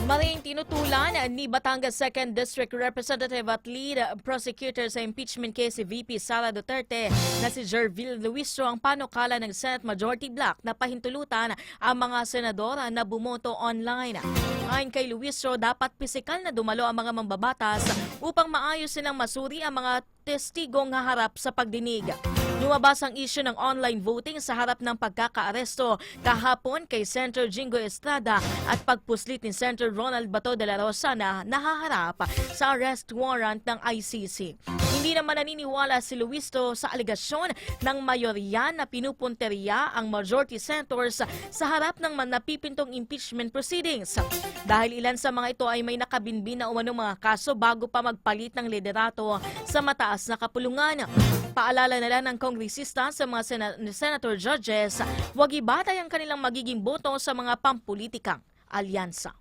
Maring tinutulan ni Batangas 2nd District Representative at Lead Prosecutor sa impeachment case si VP Sara Duterte na si Jervil Luistro ang panukala ng Senate Majority Bloc na pahintulutan ang mga senadora na bumoto online. Ayon kay Luistro, dapat pisikal na dumalo ang mga mambabatas upang maayos silang masuri ang mga testigong haharap sa pagdinig. Lumabas ang issue ng online voting sa harap ng pagkakaaresto kahapon kay Senator Jingo Estrada at pagpuslit ni Senator Ronald Bato de la Rosa na nahaharap sa arrest warrant ng ICC. Hindi naman naniniwala si Luistro sa aligasyon ng mayorya na pinupunteriya ang majority senators sa harap ng napipintong impeachment proceedings. Dahil ilan sa mga ito ay may nakabinbin na umanong mga kaso bago pa magpalit ng liderato sa mataas na kapulungan. Paalala nila ng kongresista sa mga senator judges, huwag ibatay ang kanilang magiging boto sa mga pampulitikang alyansa.